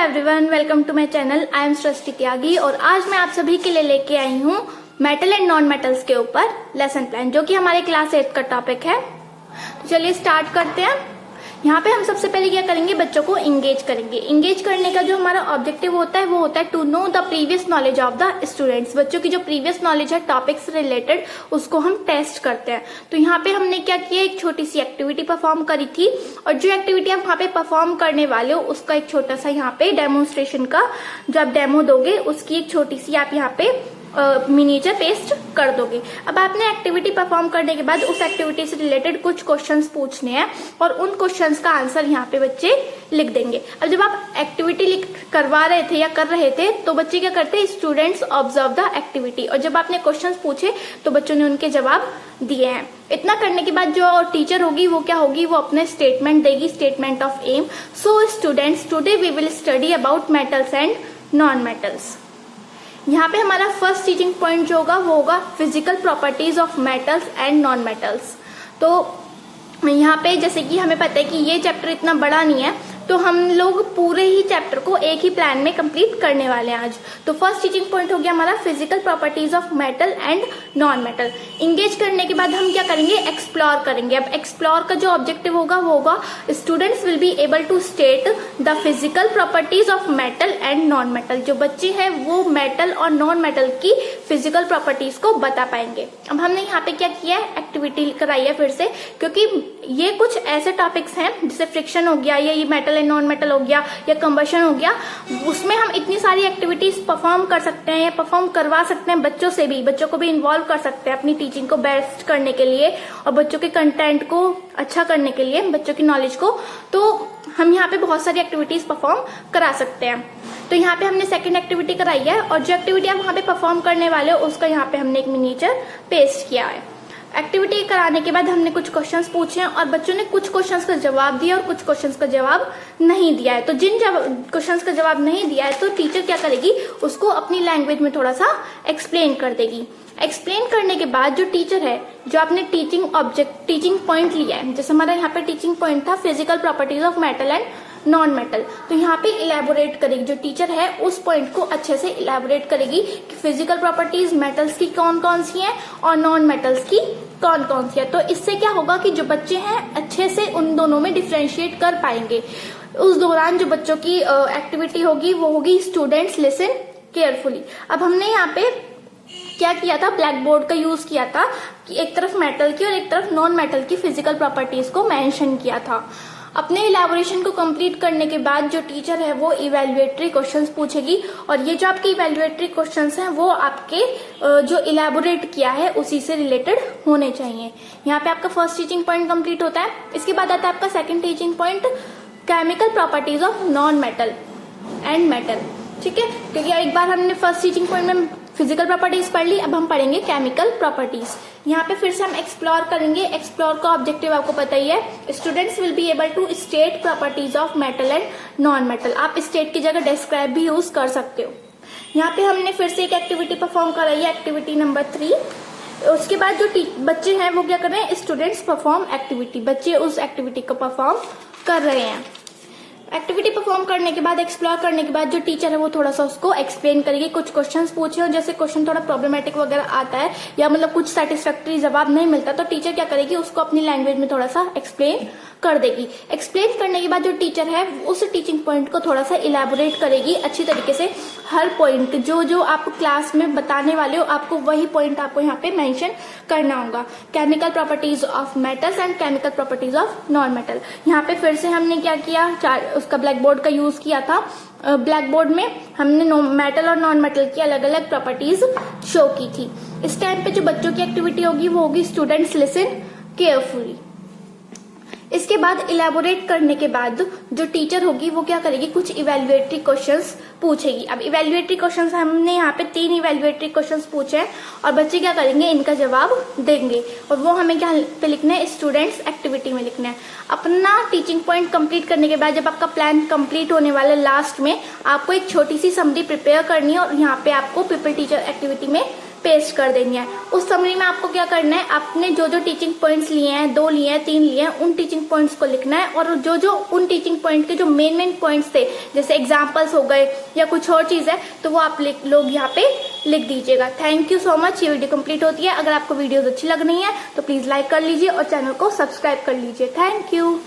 Everyone, welcome to my channel. I am Srishti Tyagi और आज मैं आप सभी के लिए लेके आई हूँ मेटल एंड नॉन मेटल्स के ऊपर लेसन प्लान, जो कि हमारे क्लास 8 का टॉपिक है। तो चलिए स्टार्ट करते हैं। यहाँ पे हम सबसे पहले क्या करेंगे, बच्चों को इंगेज करेंगे। इंगेज करने का जो हमारा ऑब्जेक्टिव होता है वो होता है to know the previous knowledge of the students. बच्चों की जो प्रीवियस नॉलेज है टॉपिक से रिलेटेड, उसको हम टेस्ट करते हैं। तो यहाँ पे हमने क्या किया, एक छोटी सी एक्टिविटी परफॉर्म करी थी और जो एक्टिविटी आप वहाँ पे परफॉर्म करने वाले हो उसका एक छोटा सा यहाँ पे डेमोन्स्ट्रेशन का जो आप डेमो दोगे उसकी एक छोटी सी आप यहाँ पे मिनिएचर पेस्ट कर दोगे। अब आपने एक्टिविटी परफॉर्म करने के बाद उस एक्टिविटी से रिलेटेड कुछ क्वेश्चंस पूछने हैं और उन क्वेश्चंस का आंसर यहाँ पे बच्चे लिख देंगे। अब जब आप एक्टिविटी करवा रहे थे या कर रहे थे तो बच्चे क्या करते हैं, स्टूडेंट्स ऑब्जर्व द एक्टिविटी, और जब आपने क्वेश्चंस पूछे तो बच्चों ने उनके जवाब दिए हैं। इतना करने के बाद जो टीचर होगी वो क्या होगी, वो अपने स्टेटमेंट देगी, statement of aim. So students, today we will study about metals and non metals. यहाँ पे हमारा फर्स्ट टीचिंग पॉइंट जो होगा वो होगा physical properties of metals and non metals. तो यहाँ पे जैसे कि हमें पता है कि ये चैप्टर इतना बड़ा नहीं है, तो हम लोग पूरे ही चैप्टर को एक ही प्लान में कंप्लीट करने वाले हैं आज। तो फर्स्ट टीचिंग पॉइंट हो गया हमारा physical properties of metal and non metal. Engage करने के बाद हम क्या करेंगे, एक्सप्लोर करेंगे। अब एक्सप्लोर का जो ऑब्जेक्टिव होगा वो होगा students will be able to state the physical properties of metal and non metal. जो बच्चे हैं वो मेटल और नॉन मेटल की फिजिकल प्रॉपर्टीज को बता पाएंगे। अब हमने यहाँ पे क्या किया है, एक्टिविटी कराई है फिर से, क्योंकि ये कुछ ऐसे टॉपिक्स हैं जैसे फ्रिक्शन हो गया या ये मेटल एंड नॉन मेटल हो गया या कंबशन हो गया, उसमें हम इतनी सारी एक्टिविटीज परफॉर्म कर सकते हैं या परफॉर्म करवा सकते हैं। बच्चों से भी, बच्चों को भी इन्वॉल्व कर सकते हैं अपनी टीचिंग को बेस्ट करने के लिए और बच्चों के कंटेंट को अच्छा करने के लिए, बच्चों की नॉलेज को। तो हम यहाँ पे बहुत सारी एक्टिविटीज परफॉर्म करा सकते हैं। तो यहाँ पे हमने सेकंड एक्टिविटी कराई है और जो एक्टिविटी आप वहाँ पे परफॉर्म करने वाले हो उसका यहाँ पे हमने एक मिनिएचर पेस्ट किया है। एक्टिविटी कराने के बाद हमने कुछ क्वेश्चंस पूछे हैं और बच्चों ने कुछ क्वेश्चंस का जवाब दिया और कुछ क्वेश्चंस का जवाब नहीं दिया है। तो जिन क्वेश्चंस का जवाब नहीं दिया है तो टीचर क्या करेगी, उसको अपनी लैंग्वेज में थोड़ा सा एक्सप्लेन कर देगी। एक्सप्लेन करने के बाद जो टीचर है, जो आपने टीचिंग पॉइंट लिया है, जैसे हमारा यहाँ पे टीचिंग पॉइंट था physical properties of metal and non metal, तो यहाँ पे इलेबोरेट करेगी। जो टीचर है उस पॉइंट को अच्छे से इलेबोरेट करेगी कि फिजिकल प्रॉपर्टीज मेटल्स की कौन कौन सी हैं और नॉन मेटल्स की कौन कौन सी है। तो इससे क्या होगा कि जो बच्चे हैं अच्छे से उन दोनों में डिफ्रेंशिएट कर पाएंगे। उस दौरान जो बच्चों की एक्टिविटी होगी वो होगी स्टूडेंट्स लिसन केयरफुली। अब हमने यहाँ पे क्या किया था, ब्लैक बोर्ड का यूज किया था कि एक तरफ मेटल की और एक तरफ नॉन मेटल की फिजिकल प्रॉपर्टीज को मेंशन किया था। अपने इलेबोरेशन को कंप्लीट करने के बाद जो टीचर है वो इवेल्युएटरी क्वेश्चंस पूछेगी और ये जो आपके इवेल्युएटरी क्वेश्चंस हैं वो आपके जो इलेबोरेट किया है उसी से रिलेटेड होने चाहिए। यहाँ पे आपका फर्स्ट टीचिंग पॉइंट कंप्लीट होता है। इसके बाद आता है आपका second teaching point, chemical properties of non metal and metal. ठीक है, क्योंकि एक बार हमने फर्स्ट टीचिंग पॉइंट में फिजिकल प्रॉपर्टीज पढ़ ली, अब हम पढ़ेंगे केमिकल प्रॉपर्टीज। यहाँ पे फिर से हम एक्सप्लोर करेंगे। एक्सप्लोर का ऑब्जेक्टिव आपको पता ही है, students will be able to state properties of metal and non metal. आप स्टेट की जगह डिस्क्राइब भी यूज कर सकते हो। यहाँ पे हमने फिर से एक एक्टिविटी परफॉर्म कराई है, एक्टिविटी नंबर 3। उसके बाद जो बच्चे हैं वो क्या कर रहे हैं, स्टूडेंट्स परफॉर्म एक्टिविटी, बच्चे उस एक्टिविटी को परफॉर्म कर रहे हैं। एक्टिविटी परफॉर्म करने के बाद, एक्सप्लोर करने के बाद जो टीचर है वो थोड़ा सा उसको एक्सप्लेन करेगी। कुछ क्वेश्चंस पूछे और जैसे क्वेश्चन थोड़ा प्रॉब्लमेटिक वगैरह आता है या मतलब कुछ सेटिस्फैक्टरी जवाब नहीं मिलता तो टीचर क्या करेगी, उसको अपनी लैंग्वेज में थोड़ा सा एक्सप्लेन कर देगी। एक्सप्लेन करने के बाद जो टीचर है उस टीचिंग पॉइंट को थोड़ा सा इलेबोरेट करेगी अच्छी तरीके से। हर पॉइंट जो आप क्लास में बताने वाले हो आपको वही पॉइंट आपको यहाँ पे मेंशन करना होगा। Chemical properties of metals and chemical properties of non metal. यहाँ पे फिर से हमने क्या किया, उसका ब्लैक बोर्ड का यूज किया था। ब्लैक बोर्ड में हमने मेटल और नॉन मेटल की अलग अलग प्रॉपर्टीज शो की थी। इस टाइम पे जो बच्चों की एक्टिविटी होगी वो होगी स्टूडेंट्स लिसन केयरफुली। इसके बाद इलेबोरेट करने के बाद जो टीचर होगी वो क्या करेगी, कुछ इवेल्युएटरी क्वेश्चंस पूछेगी। अब इवेल्युएटरी क्वेश्चंस हमने यहाँ पे 3 इवेल्युएटरी क्वेश्चंस पूछे हैं और बच्चे क्या करेंगे, इनका जवाब देंगे और वो हमें क्या पे लिखना है, स्टूडेंट्स एक्टिविटी में लिखना है। अपना टीचिंग पॉइंट कंप्लीट करने के बाद जब आपका प्लान कंप्लीट होने वाला लास्ट में आपको एक छोटी सी समरी प्रिपेयर करनी है और यहाँ पे आपको पीपल टीचर एक्टिविटी में पेस्ट कर देनी है। उस समरी में आपको क्या करना है, आपने जो जो टीचिंग पॉइंट्स लिए हैं, 2 लिए हैं, 3 लिए हैं, उन टीचिंग पॉइंट्स को लिखना है और जो जो उन टीचिंग पॉइंट के जो मेन पॉइंट्स थे, जैसे एग्जाम्पल्स हो गए या कुछ और चीज है, तो वो आप लोग यहाँ पे लिख दीजिएगा। Thank you so much. ये वीडियो कंप्लीट होती है। अगर आपको वीडियोस अच्छी लग रही है तो प्लीज लाइक कर लीजिए और चैनल को सब्सक्राइब कर लीजिए। Thank you.